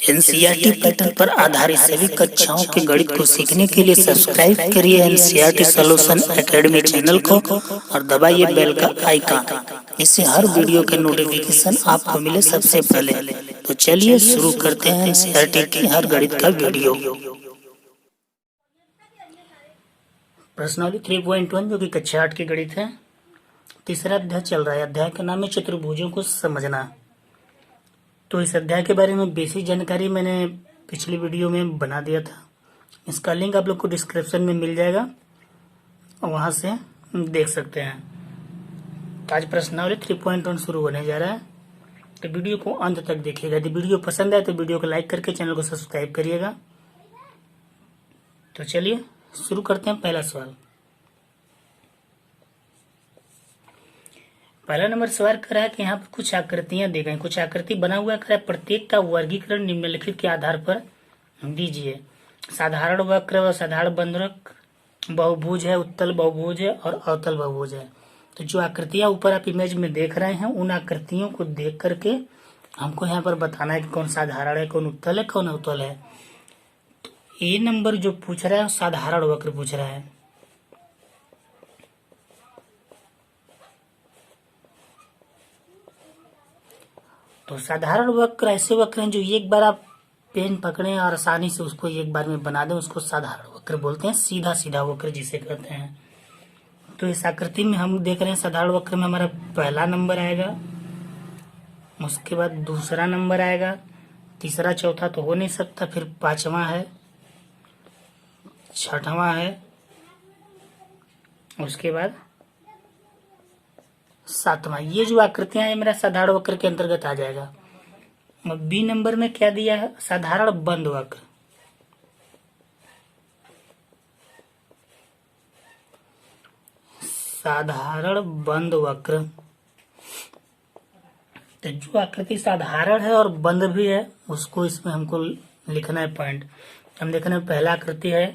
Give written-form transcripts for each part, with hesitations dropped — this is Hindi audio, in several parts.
एनसीईआरटी पैटर्न पर आधारित सभी कक्षाओं के गणित को सीखने के लिए सब्सक्राइब करिए एनसीईआरटी सॉल्यूशन एकेडमी चैनल को और दबाइए बेल का आइकन। इससे हर वीडियो के नोटिफिकेशन आपको मिले सबसे पहले। तो चलिए शुरू करते हैं एनसीईआरटी की हर गणित का वीडियो। प्रश्नावली 3.1 जो कि कक्षा 8 की गणित है, तीसरा अध्याय चल रहा है। अध्याय का नाम है चतुर्भुजों को समझना। तो इस अध्याय के बारे में बेसिक जानकारी मैंने पिछली वीडियो में बना दिया था, इसका लिंक आप लोग को डिस्क्रिप्शन में मिल जाएगा और वहां से देख सकते हैं। तो आज प्रश्नावली 3.1 शुरू होने जा रहा है, तो वीडियो को अंत तक देखिएगा। यदि वीडियो पसंद आए तो वीडियो को लाइक करके चैनल को सब्सक्राइब करिएगा। तो चलिए शुरू करते हैं। पहला सवाल, पहला नंबर सवाल कर रहा है कि यहाँ पर कुछ आकृतियां दी गई, कुछ आकृति बना हुआ है, प्रत्येक का वर्गीकरण निम्नलिखित के आधार पर दीजिए। साधारण वक्र व साधारण बंद वक्र, बहुभुज है, उत्तल बहुभुज है और अवतल बहुभुज है। तो जो आकृतियां ऊपर आप इमेज में देख रहे हैं, उन आकृतियों को देख करके हमको यहाँ पर बताना है कि कौन साधारण है, कौन उत्तल है, कौन अवतल है। तो ए नंबर जो पूछ रहा है साधारण वक्र पूछ रहा है। तो साधारण वक्र ऐसे वक्र हैं जो एक बार आप पेन पकड़ें और आसानी से उसको एक बार में बना दें, उसको साधारण वक्र बोलते हैं। सीधा सीधा वक्र जिसे कहते हैं। तो इस आकृति में हम देख रहे हैं साधारण वक्र में हमारा पहला नंबर आएगा, उसके बाद दूसरा नंबर आएगा, तीसरा चौथा तो हो नहीं सकता, फिर पांचवा है, छठवां है, उसके बाद सातवां। ये जो आकृतियां हैं मेरा साधारण वक्र के अंतर्गत आ जाएगा। बी नंबर में क्या दिया है, साधारण बंद वक्र। साधारण बंद वक्र, तो जो आकृति साधारण है और बंद भी है उसको इसमें हमको लिखना है पॉइंट। हम देख रहे हैं पहला आकृति है,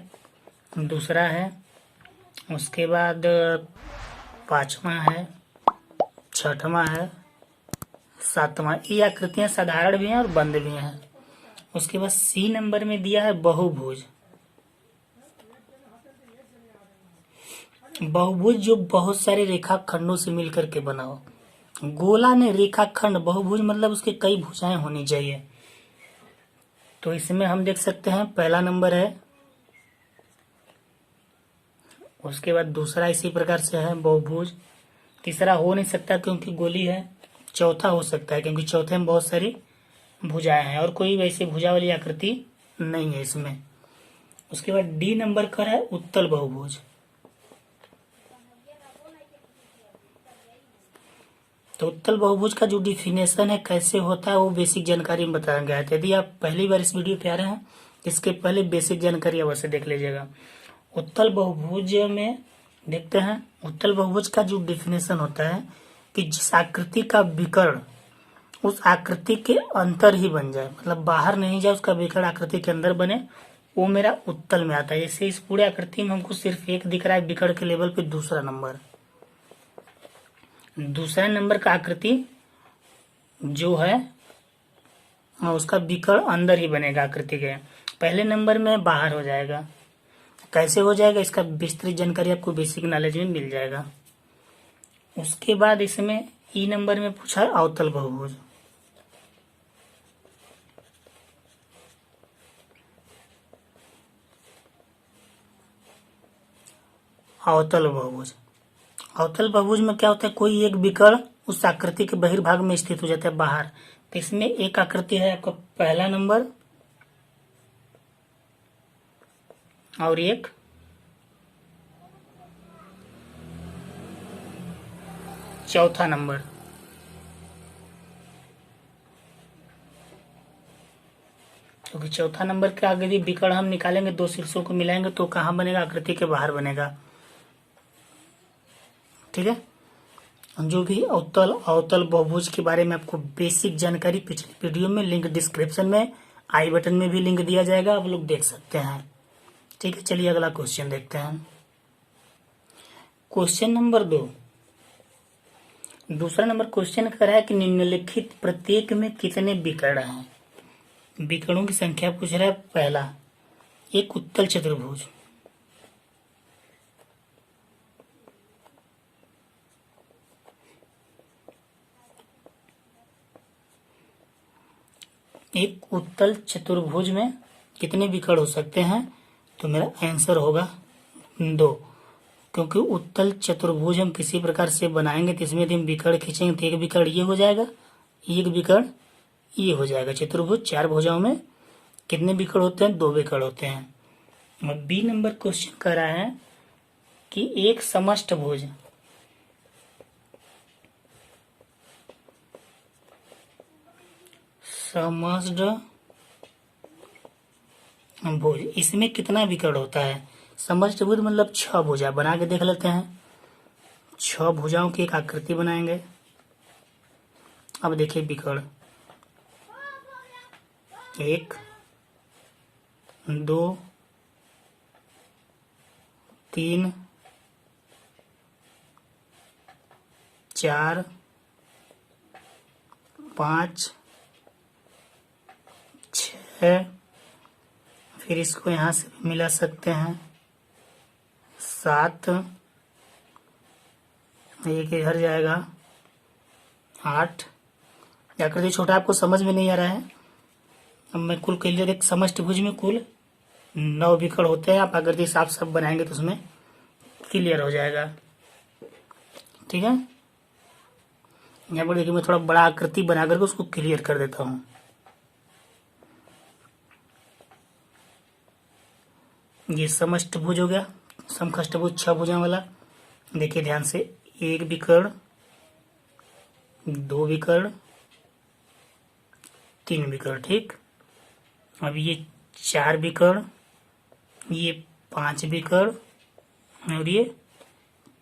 दूसरा है, उसके बाद पांचवा है, छठवां है, सातवां। ये आकृतियां साधारण भी हैं और बंद भी हैं। उसके बाद सी नंबर में दिया है बहुभुज। बहुभुज जो बहुत सारे रेखाखंडों से मिलकर के बना हो। गोला ने रेखाखंड, बहुभुज मतलब उसके कई भुजाएं होनी चाहिए। तो इसमें हम देख सकते हैं पहला नंबर है, उसके बाद दूसरा इसी प्रकार से है बहुभुज, तीसरा हो नहीं सकता क्योंकि गोली है, चौथा हो सकता है क्योंकि चौथे में बहुत सारी भुजाएं हैं और कोई वैसे भुजा वाली आकृति नहीं है इसमें। उसके बाद डी नंबर का है उत्तल बहुभुज। तो उत्तल बहुभुज का जो डिफिनेशन है कैसे होता है वो बेसिक जानकारी में बताया गया है। यदि आप पहली बार इस वीडियो पे आ रहे हैं, इसके पहले बेसिक जानकारी अवश्य देख लीजिएगा। उत्तल बहुभुज में देखते हैं, उत्तल बहुभुज का जो डिफिनेशन होता है कि जिस आकृति का विकर्ण उस आकृति के अंदर ही बन जाए, मतलब बाहर नहीं जाए, उसका विकर्ण आकृति के अंदर बने, वो मेरा उत्तल में आता है। जैसे इस पूरे आकृति में हमको सिर्फ एक दिख रहा है विकर्ण के लेवल पे, दूसरा नंबर का आकृति जो है उसका विकर्ण अंदर ही बनेगा आकृति के, पहले नंबर में बाहर हो जाएगा। कैसे हो जाएगा इसका विस्तृत जानकारी आपको बेसिक नॉलेज में मिल जाएगा। उसके बाद इसमें ई नंबर में पूछा है अवतल बहुभुज। अवतल बहुभुज, अवतल बहुभुज में क्या होता है, कोई एक विकर्ण उस आकृति के बहिर्भाग में स्थित हो जाता है बाहर। तो इसमें एक आकृति है आपका पहला नंबर और एक चौथा नंबर। क्योंकि चौथा नंबर के आगे भी विकर्ण हम निकालेंगे, दो शीर्षों को मिलाएंगे तो कहाँ बनेगा, आकृति के बाहर बनेगा। ठीक है। जो भी अवतल बहुभुज के बारे में आपको बेसिक जानकारी पिछली वीडियो में लिंक डिस्क्रिप्शन में, आई बटन में भी लिंक दिया जाएगा, आप लोग देख सकते हैं। ठीक है, चलिए अगला क्वेश्चन देखते हैं। क्वेश्चन नंबर 2, दूसरा नंबर क्वेश्चन कर रहा है कि निम्नलिखित प्रत्येक में कितने विकर्ण हैं। विकर्णों की संख्या पूछ रहा है। पहला, एक उत्तल चतुर्भुज, एक उत्तल चतुर्भुज में कितने विकर्ण हो सकते हैं? तो मेरा आंसर होगा 2, क्योंकि उत्तल चतुर्भुज हम किसी प्रकार से बनाएंगे तो इसमें यदि हम विकर्ण खींचेंगे तो एक विकर्ण ये हो जाएगा, एक विकर्ण ये हो जाएगा। चतुर्भुज 4 भुजाओं में कितने विकर्ण होते हैं? 2 विकर्ण होते हैं। अब बी नंबर क्वेश्चन कह रहा है कि एक समष्टभुज, समष्टभुज इसमें कितना विकर्ण होता है? समष्टभुज मतलब 6 भुजा। बना के देख लेते हैं। 6 भुजाओं की एक आकृति बनाएंगे। अब देखिए विकर्ण 1, 2, 3, 4, 5, 6, फिर इसको यहाँ से भी मिला सकते हैं 7, एक इधर जाएगा 8। आकृति छोटा आपको समझ में नहीं आ रहा है। अब मैं कुल क्लियर, एक समष्टभुज में कुल 9 विकर्ण होते हैं। आप आकृति साफ साफ बनाएंगे तो उसमें क्लियर हो जाएगा। ठीक है, यहाँ पर देखिए मैं थोड़ा बड़ा आकृति बना करके उसको क्लियर कर देता हूँ। ये समष्टभुज हो गया। समष्टभुज 6 भुजाओं वाला। देखिए ध्यान से, 1 विकर्ण, 2 विकर्ण, 3 विकर्ण। ठीक, अब ये 4 विकर्ण, ये 5 विकर्ण और ये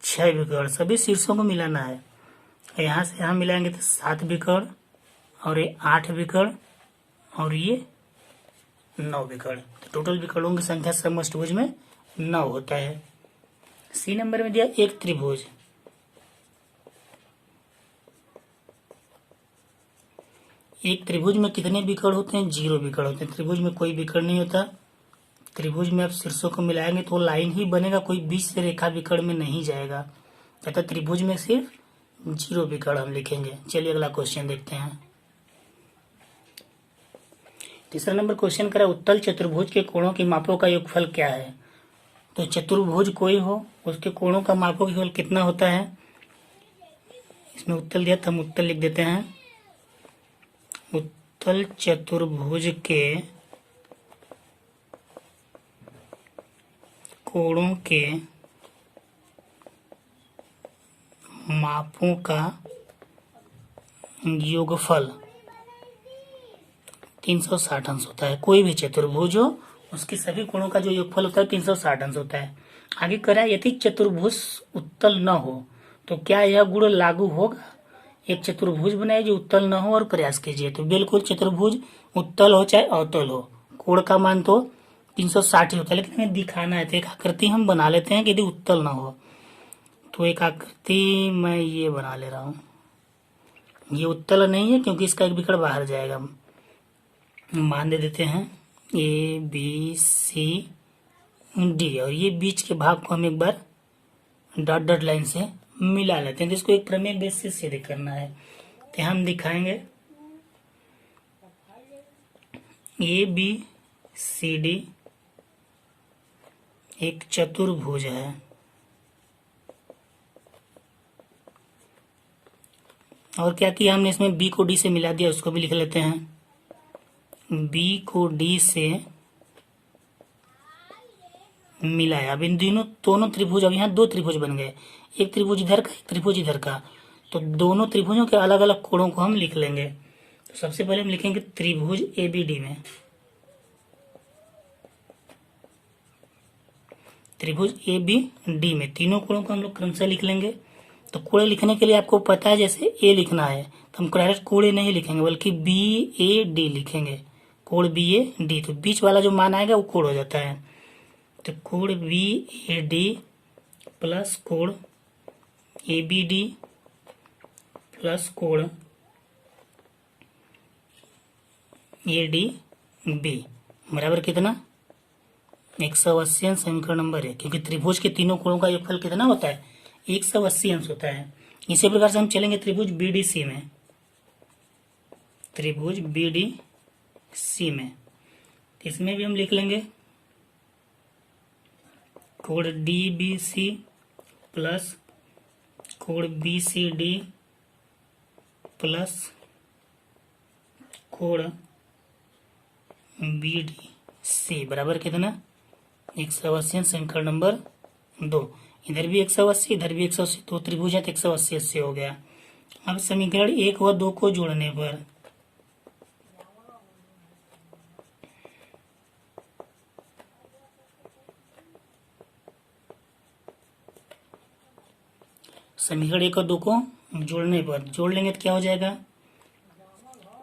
6 विकर्ण। सभी शीर्षों को मिलाना है। यहाँ से यहाँ मिलाएंगे तो 7 विकर्ण और ये 8 विकर्ण और ये 9 विकर्ण। तो टोटल विकर्णों की संख्या समष्टभुज में 9 होता है। सी नंबर में दिया एक त्रिभुज, एक त्रिभुज में कितने विकर्ण होते हैं? 0 विकर्ण होते हैं। त्रिभुज में कोई विकर्ण नहीं होता। त्रिभुज में आप शीर्षों को मिलाएंगे तो लाइन ही बनेगा, कोई बीच से रेखा विकर्ण में नहीं जाएगा। अतः त्रिभुज में सिर्फ 0 विकर्ण हम लिखेंगे। चलिए अगला क्वेश्चन देखते हैं। तीसरा नंबर क्वेश्चन करा, उत्तल चतुर्भुज के कोणों के मापों का योगफल क्या है? तो चतुर्भुज कोई हो उसके कोणों का मापों का योगफल कितना होता है? इसमें उत्तल दिया तो हम उत्तल लिख देते हैं। उत्तल चतुर्भुज के कोणों के मापों का योगफल 360 अंश होता है। कोई भी चतुर्भुज हो उसके सभी कोणों का जो योगफल होता है 360 अंश होता है। आगे कह रहा है यदि चतुर्भुज उत्तल न हो तो क्या यह गुण लागू होगा? एक चतुर्भुज बनाए जो उत्तल न हो और प्रयास कीजिए। तो बिल्कुल चतुर्भुज उत्तल हो चाहे अवतल हो, कोण का मान तो 360 ही होता है। लेकिन हमें दिखाना है तो एक आकृति हम बना लेते हैं कि यदि उत्तल ना हो। तो एक आकृति मैं ये बना ले रहा हूँ। ये उत्तल नहीं है क्योंकि इसका एक विकर्ण बाहर जाएगा। मान दे देते हैं ABCD और ये बीच के भाग को हम एक बार डॉट डॉट लाइन से मिला लेते हैं। तो इसको एक प्रमेय बेस से सिद्ध करना है तो हम दिखाएंगे ABCD एक चतुर्भुज है और क्या किया हमने इसमें B को D से मिला दिया, उसको भी लिख लेते हैं। B को D से मिलाया। अब इन दोनों त्रिभुज, अब यहाँ 2 त्रिभुज बन गए, एक त्रिभुज इधर का एक त्रिभुज इधर का। तो दोनों त्रिभुजों के अलग अलग कोणों को हम लिख लेंगे। तो सबसे पहले हम लिखेंगे त्रिभुज ABD में, त्रिभुज ABD में तीनों कोणों को हम लोग क्रमशः लिख लेंगे। तो कोण लिखने के लिए आपको पता है जैसे A लिखना है तो हम डायरेक्ट कोण नहीं लिखेंगे बल्कि BAD लिखेंगे। कोण BAD, तो बीच वाला जो मान आएगा वो कोण हो जाता है। तो कोण BAD प्लस कोण ABD प्लस कोण AD बी बराबर कितना 180 अंश समीकरण नंबर है, क्योंकि त्रिभुज के तीनों कोणों का योगफल कितना होता है 180 अंश होता है। इसी प्रकार से हम चलेंगे त्रिभुज बीडीसी में, त्रिभुज बीडीसी में इसमें भी हम लिख लेंगे कोण डीबीसी प्लस कोण बीसीडी प्लस कोण बीडीसी बराबर कितना 180 समीकरण नंबर 2। इधर भी 180 इधर भी 180, दो त्रिभुज है तो 180 हो गया। अब समीकरण 1 व 2 को जोड़ने पर समीकरण 1 और 2 को जोड़ने पर जोड़ लेंगे तो क्या हो जाएगा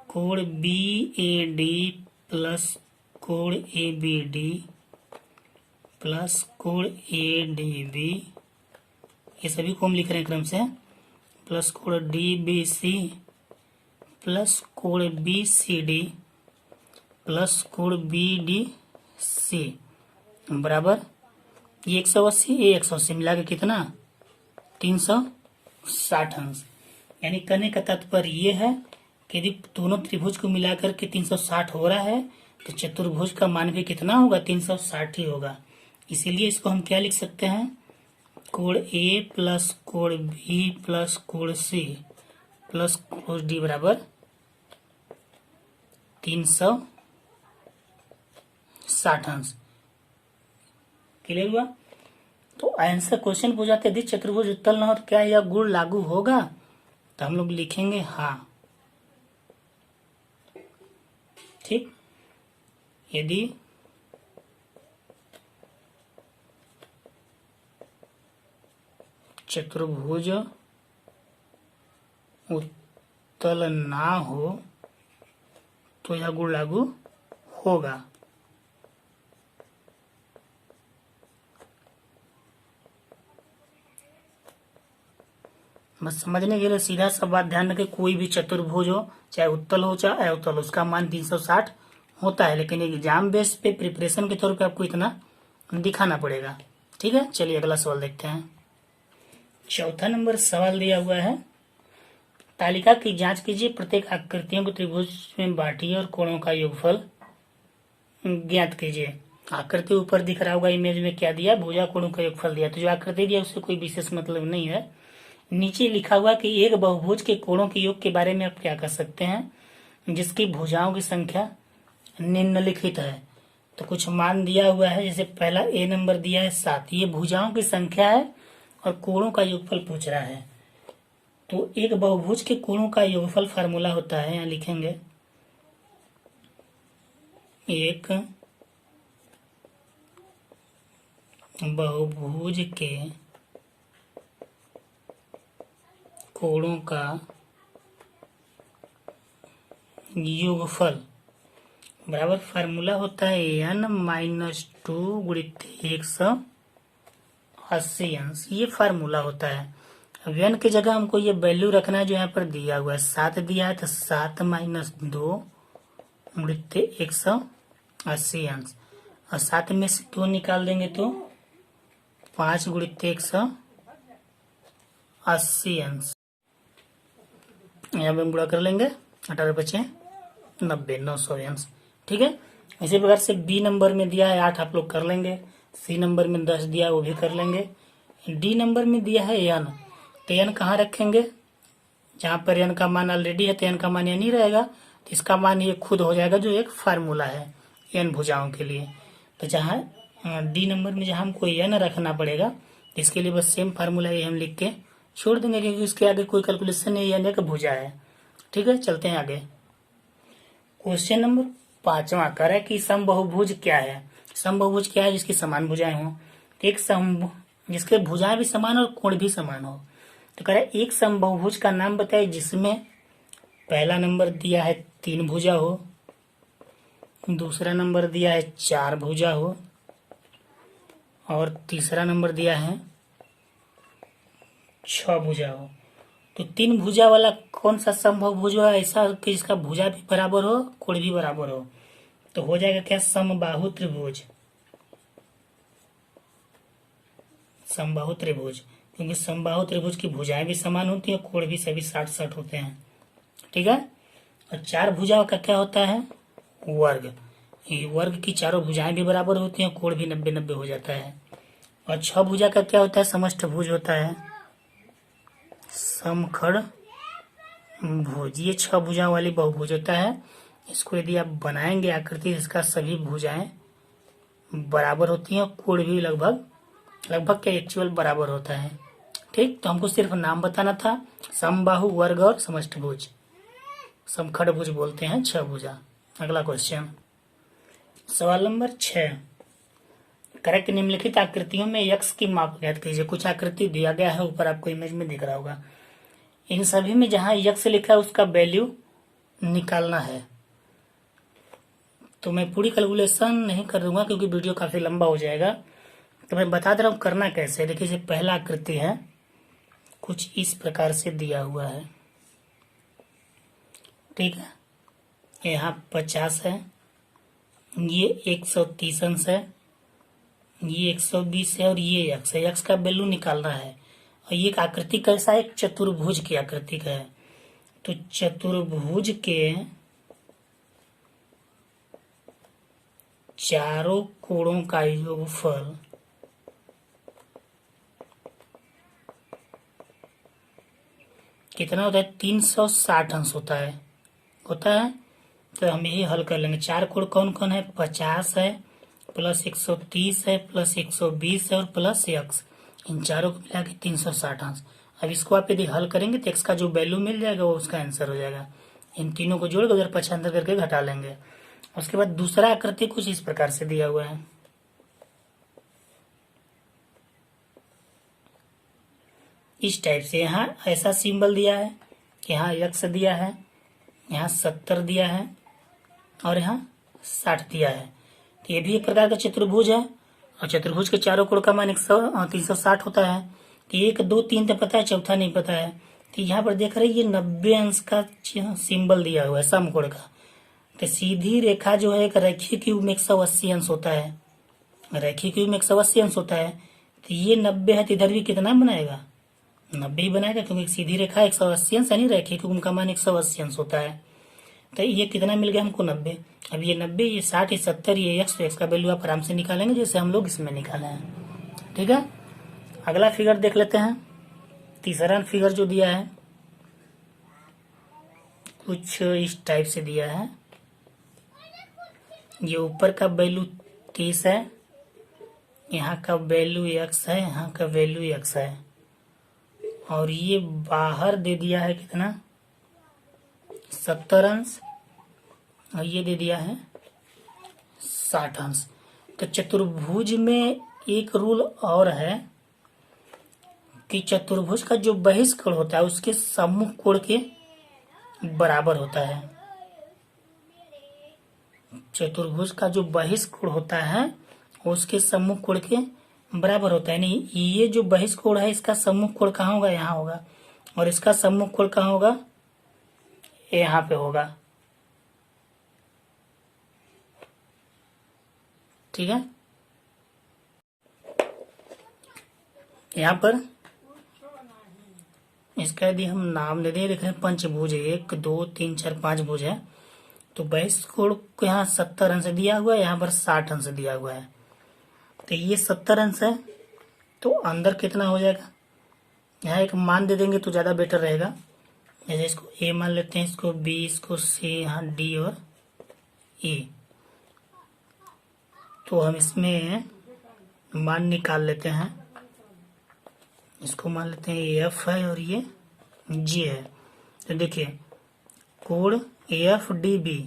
कोण बी ए डी प्लस कोण ए बी डी प्लस कोण ए डी बी, ये सभी को हम लिख रहे हैं क्रम से, प्लस कोण डी बी सी प्लस कोण बी सी डी प्लस कोण बी डी सी बराबर ये 180 ये 180 मिला के कितना 360 अंश। यानी कहने का तात्पर्य ये है कि यदि दोनों त्रिभुज को मिलाकर के 360 हो रहा है तो चतुर्भुज का मान भी कितना होगा 360 ही होगा। इसीलिए इसको हम क्या लिख सकते हैं कोण ए प्लस कोण बी प्लस कोण सी प्लस कोण डी बराबर 360 अंश। क्लियर हुआ। तो आंसर क्वेश्चन पूछाते यदि चतुर्भुज उत्तल न हो तो क्या यह गुण लागू होगा, तो हम लोग लिखेंगे हाँ। ठीक, यदि चतुर्भुज उत्तल ना हो तो यह गुण लागू होगा। बस समझने के लिए सीधा सा बात ध्यान रखें, कोई भी चतुर्भुज हो चाहे उत्तल हो चाहे अवतल, उसका मान 360 होता है, लेकिन एग्जाम बेस पे प्रिपरेशन के तौर पे आपको इतना दिखाना पड़ेगा। ठीक है, चलिए अगला सवाल देखते हैं। चौथा नंबर सवाल दिया हुआ है, तालिका की जांच कीजिए, प्रत्येक आकृतियों को त्रिभुज में बांटिए और कोणों का योगफल ज्ञात कीजिए। आकृति ऊपर दिख रहा होगा इमेज में, क्या दिया भुजा कोणों का योगफल दिया, तो जो आकृति दिया उससे कोई विशेष मतलब नहीं है। नीचे लिखा हुआ कि एक बहुभुज के कोणों के योग के बारे में आप क्या कर सकते हैं जिसकी भुजाओं की संख्या निम्नलिखित है। तो कुछ मान दिया हुआ है, जैसे पहला ए नंबर दिया है 7, ये भुजाओं की संख्या है और कोणों का योगफल पूछ रहा है। तो एक बहुभुज के कोणों का योगफल फार्मूला होता है, यहाँ लिखेंगे एक बहुभुज के कोणों का योगफल बराबर फार्मूला होता है n-2 गुणित 180 अंश, ये फार्मूला होता है। अब n की जगह हमको ये वैल्यू रखना है जो यहाँ पर दिया हुआ है, 7 दिया है तो 7 - 2 गुणित 180 अंश, और 7 में से 2 निकाल देंगे तो 5 गुणित 180 अंश, यहाँ पे हम गुणा कर लेंगे 18 बचे 90, 900 अंश। ठीक है, इसी प्रकार से बी नंबर में दिया है 8, आप लोग कर लेंगे। सी नंबर में 10 दिया है, वो भी कर लेंगे। डी नंबर में दिया है n, तो n कहाँ रखेंगे, जहाँ पर n का मान ऑलरेडी है तो n का मान यहाँ नहीं रहेगा, तो इसका मान ये खुद हो जाएगा जो एक फार्मूला है n भुजाओं के लिए। तो जहाँ डी नंबर में जहाँ हमको n रखना पड़ेगा, इसके लिए बस सेम फार्मूला ये हम लिख के छोड़ देंगे, क्योंकि इसके आगे कोई कैलकुलेशन नहीं है, n एक भुजा है। ठीक है, चलते हैं आगे। क्वेश्चन नंबर 5वां कर है कि समबहुभुज क्या है। समबहुभुज क्या है, जिसकी समान भुजाएं हो। एक सम जिसके भुजाएं भी समान और कोण भी समान हो। तो कह रहा है एक समबहुभुज का नाम बताए जिसमें पहला नंबर दिया है 3 भुजा हो, दूसरा नंबर दिया है 4 भुजा हो, और तीसरा नंबर दिया है 6 भुजा हो। तो 3 भुजा वाला कौन सा समबहुभुज है, ऐसा कि जिसका भुजा भी बराबर हो कोण भी बराबर हो। तो हो जाएगा क्या, समबाहु त्रिभुज। समबाहु त्रिभुज, क्योंकि समबाहु त्रिभुज की भुजाएं भी समान होती हैं, कोण भी सभी 60-60 होते हैं। ठीक है। और चार भुजाओं का क्या होता है, वर्ग। ये वर्ग की चारों भुजाएं भी बराबर होती हैं, कोण भी 90-90 हो जाता है। और 6 भुजा का क्या होता है, समष्टभुज होता है, समखड़ भुज। ये 6 भुजाओं वाली बहुभुज होता है। इसको यदि आप बनाएंगे आकृति, इसका सभी भुजाएं बराबर होती हैं, कोण भी लगभग क्या एक्चुअल बराबर होता है। ठीक, तो हमको सिर्फ नाम बताना था, समबाहु, वर्ग और समष्टभुज। समखड़ भुज बोलते हैं 6 भुजा। अगला क्वेश्चन, सवाल नंबर 6, करेक्ट निम्नलिखित आकृतियों में यक्स की माप ज्ञात कीजिए। कुछ आकृति दिया गया है, ऊपर आपको इमेज में दिख रहा होगा। इन सभी में जहां यक्स लिखा है उसका वैल्यू निकालना है। तो मैं पूरी कैलकुलेशन नहीं कर दूंगा क्योंकि वीडियो काफी लंबा हो जाएगा, तो मैं बता दे रहा हूँ करना कैसे। देखिए, ये पहला आकृति है, कुछ इस प्रकार से दिया हुआ है। ठीक है, यहाँ 50 है, ये 130 अंश है, ये 120 है और ये यक्स है। यक्स का वैल्यू निकालना है। और ये आकृति कैसा है, एक चतुर्भुज की आकृति का है। तो चतुर्भुज के चारों कोणों का योगफल कितना होता है, 360 अंश होता है। तो हम यही हल कर लेंगे। चार कोण कौन कौन है, 50 है, प्लस 130 है, प्लस 120 है और प्लस यक्स। इन चारों को मिला के 360 अंश। अब इसको आप यदि हल करेंगे तो एक्स का जो वैल्यू मिल जाएगा वो उसका आंसर हो जाएगा। इन तीनों को जोड़ के उधर 75 करके घटा लेंगे। उसके बाद दूसरा आकृति कुछ इस प्रकार से दिया हुआ है। इस टाइप से यहाँ ऐसा सिंबल दिया है, यहाँ यक्स दिया है, यहाँ 70 दिया है और यहाँ 60 दिया है। तो ये भी एक प्रकार का चतुर्भुज है। और चतुर्भुज के चारों कोण का मान 360 होता है। तो 1, 2, 3 तो पता है, चौथा नहीं पता है। तो यहाँ पर देख रहे हैं ये 90 अंश का सिंबल दिया हुआ है समकोण का। तो सीधी रेखा जो है एक रेखीय क्यूब में 180 अंश होता है। रेखीय क्यूब में 180 अंश होता है। तो ये 90 है, तो इधर भी कितना बनाएगा, 90 ही बनाएगा, क्योंकि सीधी रेखा 180 अंश यानी रेखीय क्यूब का मान 180 अंश होता है। तो ये कितना मिल गया हमको, 90। अब ये 90, ये 60, ये 70, ये एक्स, तो एक्स का वैल्यू आप आराम से निकालेंगे जैसे हम लोग इसमें निकाले हैं। ठीक है, अगला फिगर देख लेते हैं। तीसरा फिगर जो दिया है कुछ इस टाइप से दिया है। ये ऊपर का वैल्यू 30 है, यहाँ का वैल्यू एक्स है, यहाँ का वैल्यू एक्स है। और ये बाहर दे दिया है कितना, 70 अंश, और ये दे दिया है 60 अंश। तो चतुर्भुज में एक रूल और है कि चतुर्भुज का जो बहिष्कोण होता है उसके सम्मुख कोण के बराबर होता है। चतुर्भुज का जो बहिष्कोण होता है उसके सम्मुख कोण के बराबर होता है। नहीं, ये जो बहिष्कोण है इसका सम्मुख कोण कहाँ होगा, यहाँ होगा। और इसका सम्मुख कोण कहाँ होगा, यहाँ पे होगा। ठीक है, यहाँ पर इसका यदि हम नाम ले दें, देख रहे हैं पंचभुज है, 1, 2, 3, 4, 5 भुज है। तो बहिष्कोण को यहाँ 70 अंश दिया हुआ है, यहाँ पर 60 अंश दिया हुआ है। तो ये 70 अंश है, तो अंदर कितना हो जाएगा, यहाँ एक मान दे देंगे तो ज्यादा बेटर रहेगा। जैसे इसको ए मान लेते हैं, इसको बी, इसको सी, यहाँ डी और ई। तो हम इसमें मान निकाल लेते हैं। इसको मान लेते हैं एफ है और ये जी है। तो देखिए कोण एफ डी बी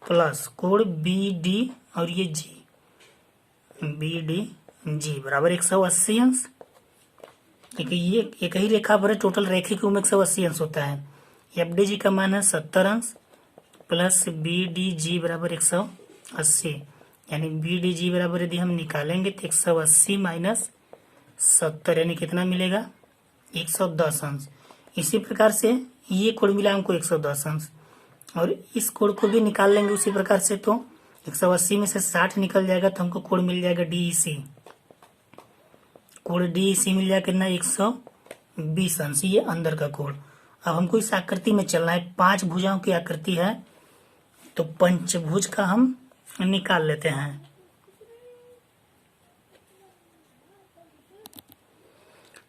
प्लस कोण बी डी और ये जी, बी डी जी बराबर 180 अंश। देखिए ये एक ही रेखा पर है, टोटल रेखी क्यूब में 180 अंश होता है। एफ डी जी का मान है 70 अंश प्लस बी डी जी बराबर 180, यानी बी डी जी बराबर यदि हम निकालेंगे तो 180 माइनस 70 यानी कितना मिलेगा, 110 अंश। इसी प्रकार से ये कोण मिला हमको 110 अंश। और इस कोण को भी निकाल लेंगे उसी प्रकार से। तो 180 में से 60 निकल जाएगा तो हमको कोण मिल जाएगा DEC। कोण DEC मिल जाएगा कितना, 120 अंश, ये अंदर का कोण। अब हमको इस आकृति में चलना है, 5 भुजाओं की आकृति है, तो पंचभुज का हम निकाल लेते हैं।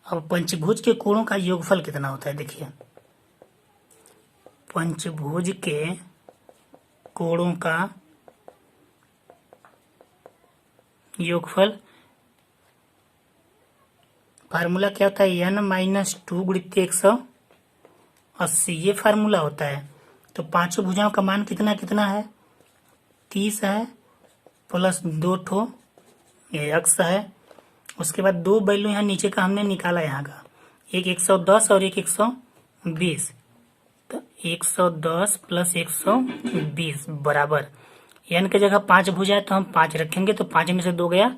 अब पंचभुज के कोणों का योगफल कितना होता है, देखिए पंचभुज के कोणों का योगफल फार्मूला क्या होता है, n-2 गुणित 180, ये फार्मूला होता है। तो पांचों भुजाओं का मान कितना कितना है, 30 है, प्लस 2 ठो ये x है। उसके बाद 2 वैल्यू यहाँ नीचे का हमने निकाला, यहाँ का एक 110 और एक 120, तो 110 प्लस 120 बराबर n की जगह 5 भुजा है तो हम 5 रखेंगे, तो 5 में से 2 गया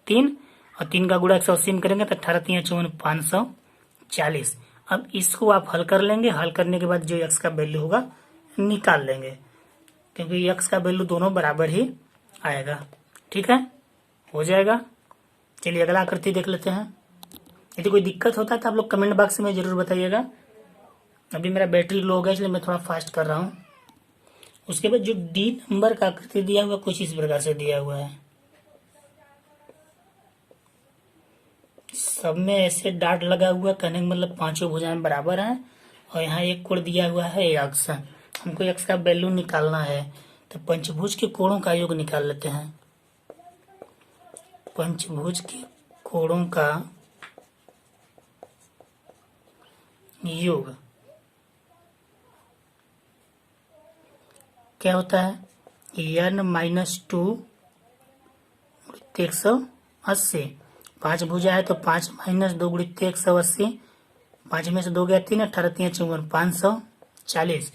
3, और 3 का गुणा 180 में करेंगे तो 18×3 = 540। अब इसको आप हल कर लेंगे, हल करने के बाद जो x का वैल्यू होगा निकाल लेंगे, क्योंकि x का वैल्यू दोनों बराबर ही आएगा। ठीक है, हो जाएगा। चलिए अगला आकृति देख लेते हैं। यदि कोई दिक्कत होता है तो आप लोग कमेंट बॉक्स में जरूर बताइएगा। अभी मेरा बैटरी लो हो गया इसलिए मैं थोड़ा फास्ट कर रहा हूँ। उसके बाद जो D नंबर का आकृति दिया हुआ कुछ इस प्रकार से दिया हुआ है, सब में ऐसे डाट लगा हुआ, कहने का मतलब पांचों भुजाएं बराबर हैं, और यहाँ एक कोण दिया हुआ है x, हमको x का वैल्यू निकालना है। तो पंचभुज के कोणों का योग निकाल लेते हैं। पंचभुज के कोणों का योग क्या होता है, n-2 गुणित 180, 5 भुजा है तो 5 - 2 गुणित 180, 5 में से 2 गया 3, 18×3 = 540,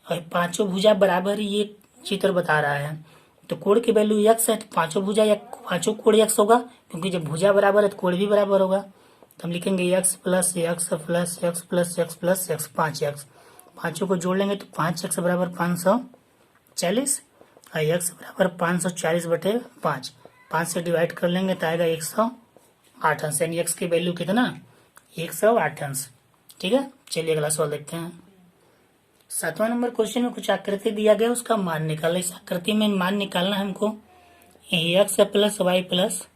और पांचों भुजा बराबर ये चित्र बता रहा है। तो कोण की वैल्यू x है, तो पांचों भुजा या पांचों कोण x होगा, क्योंकि जब भुजा बराबर है तो कोण भी बराबर होगा। तो हम लिखेंगे x plus x plus x plus x plus x, 5x, पांचों को जोड़ लेंगे तो 5x बराबर 540, और x बराबर 540/5, 5 से डिवाइड कर लेंगे तो आएगा 108 अंश, यानी x की वैल्यू कितना, 108 अंश। ठीक है, चलिए अगला सवाल देखते हैं। 7वां नंबर क्वेश्चन में कुछ आकृति दिया गया, उसका मान निकालना। इस आकृति में मान निकालना है हमको, x plus y plus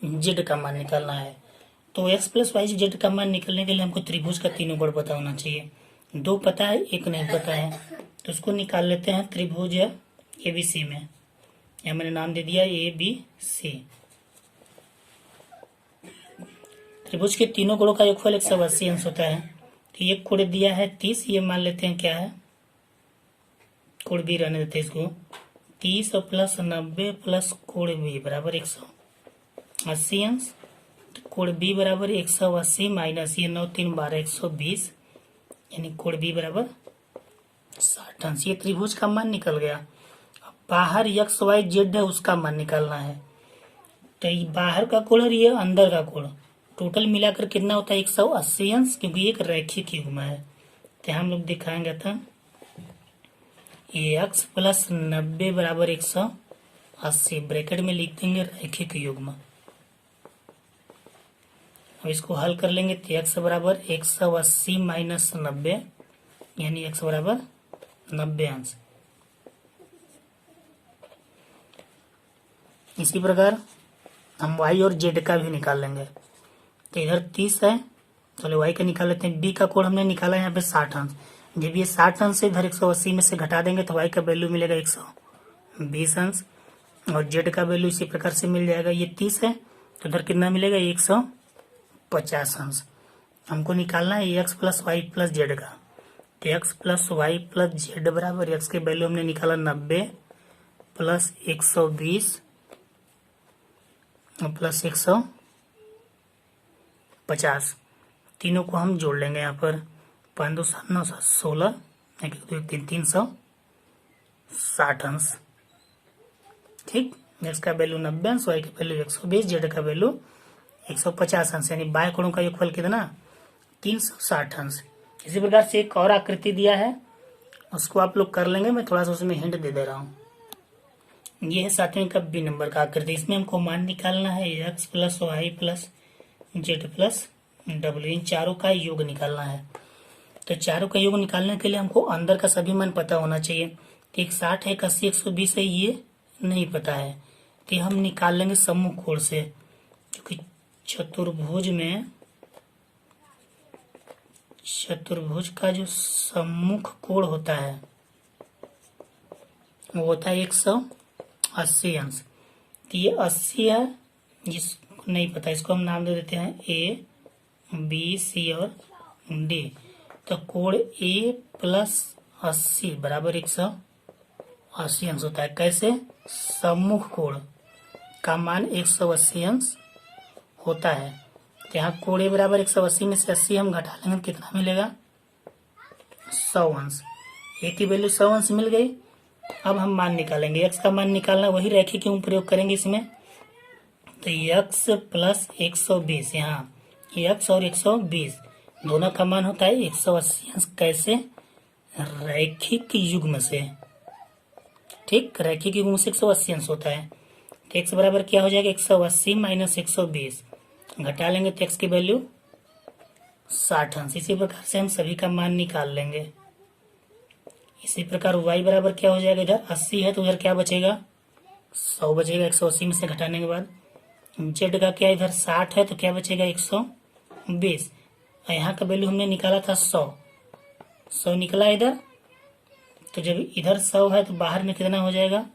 z का मान निकालना है। तो x प्लस वाई जेड का मान निकालने के लिए हमको त्रिभुज का तीनों कोण पता होना चाहिए। 2 पता है, 1 नहीं पता है, तो उसको निकाल लेते हैं। त्रिभुज है ABC में, या मैंने नाम दे दिया ABC। त्रिभुज के तीनों कोणों का योगफल 180 अंश होता है। तो ये कोण दिया है 30, ये मान लेते हैं क्या है, कोण B रहने देते हैं इसको, 30 और प्लस 90 प्लस कोण B बराबर 180 अंश। तो कोण B बराबर 180 माइनस ये 9 3 12 120, यानी कोण B बराबर 60 अंश। ये त्रिभुज का मान निकल गया। अब बाहर x y z है, उसका मान निकालना है। तो ये बाहर का कोण और ये अंदर का कोण टोटल मिलाकर कितना होता है, 180 अंश, क्योंकि एक रैखिक युग्म है। तो हम लोग दिखाएंगे था x प्लस 90 बराबर 180, ब्रैकेट में लिख देंगे रैखिक युग्म। अब इसको हल कर लेंगे तो x बराबर 180 माइनस 90, यानी x बराबर 90 अंश। इसी प्रकार हम y और z का भी निकाल लेंगे। तो इधर 30 है, चलो y का निकाल लेते हैं। b का कोण हमने निकाला यहाँ पे 60 अंश, जब ये 60 अंश से इधर 180 में से घटा देंगे तो y का वैल्यू मिलेगा 120 अंश, और z का वैल्यू इसी प्रकार से मिल जाएगा। ये 30 है तो इधर कितना मिलेगा, 150 अंश। हमको निकालना है x plus y plus z का। तो x plus y plus z बराबर x के वैल्यू हमने निकाला 90 प्लस 120 प्लस 150, तीनों को हम जोड़ लेंगे यहाँ पर। 5 2 7 9 7 16, 1 2 3 360 अंश। ठीक, x का वैल्यू 90 अंश, y का वैल्यू 120, जेड का वैल्यू 150 अंश, यानी बाह्य कोणों का योगफल कितना, 360 अंश। इसी प्रकार से एक और आकृति दिया है, उसको आप लोग कर लेंगे, मैं थोड़ा सा उसमें हिंट दे रहा हूँ। ये है 7वें का बी नंबर का आकृति। इसमें हमको मान निकालना है x plus y plus z plus डब्ल्यू, इन चारों का योग निकालना है। तो चारों का योग निकालने के लिए हमको अंदर का सभी मान पता होना चाहिए। तो एक 60 है, 81, 120 है, ये नहीं पता है, तो हम निकाल लेंगे सम्मुख कोण से, क्योंकि चतुर्भुज का जो सम्मुख कोण होता है वो होता है 180 अंश। तो ये 80 है, जिसको नहीं पता इसको हम नाम दे देते हैं ए, बी, सी और डी। तो कोण ए प्लस 80 बराबर 180 अंश होता है। कैसे? सम्मुख कोण का मान 180 अंश होता है। तो यहाँ कोण ए बराबर 180 में से 80 हम घटा लेंगे, कितना मिलेगा? 100 अंश। ए की वैल्यू 100 अंश मिल गई। अब हम मान निकालेंगे, x का मान निकालना, वही रैखिक क्यों प्रयोग करेंगे इसमें। तो x प्लस 120, यहाँ x और 120 दोनों का मान होता है 180 अंश। कैसे? रैखिक युग्म से। ठीक, रैखिक युग्म से 180 अंश होता है। तो x बराबर क्या हो जाएगा? 180 माइनस 120, घटा लेंगे तो x की वैल्यू 60 अंश। इसी प्रकार से हम सभी का मान निकाल लेंगे। इसी प्रकार y बराबर क्या हो जाएगा? इधर 80 है तो उधर क्या बचेगा? 100 बचेगा 180 में से घटाने के बाद। z का क्या, इधर 60 है तो क्या बचेगा? 120। और यहाँ का वैल्यू हमने निकाला था 100 निकला इधर। तो जब इधर 100 है तो बाहर में कितना हो जाएगा?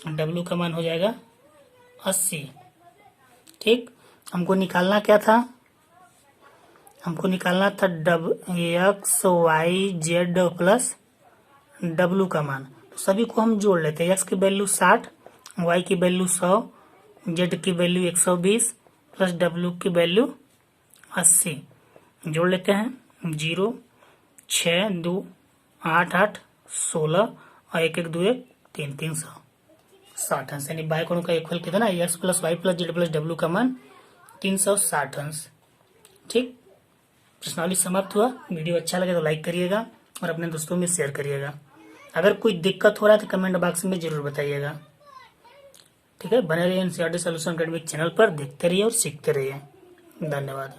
w का मान हो जाएगा 80। ठीक, हमको निकालना क्या था? हमको निकालना था x y z plus W का मान। तो सभी को हम जोड़ लेते हैं। x की वैल्यू 60, y की वैल्यू 100, z की वैल्यू 120 प्लस W की वैल्यू 80 जोड़ लेते हैं। 0, 6, 2, 8, 8, 16 और 1, 1, 2, 1, 3, 360 अंश। यानी बाह्य कोणों का योगफल कितना? x plus y plus z plus डब्ल्यू का मान 360 अंश। ठीक, प्रश्नावली समाप्त हुआ। वीडियो अच्छा लगे तो लाइक करिएगा और अपने दोस्तों में शेयर करिएगा। अगर कोई दिक्कत हो रहा है तो कमेंट बॉक्स में जरूर बताइएगा। ठीक है, बने रहिए एनसीईआरटी सॉल्यूशन अकेडमी चैनल पर, देखते रहिए और सीखते रहिए। धन्यवाद।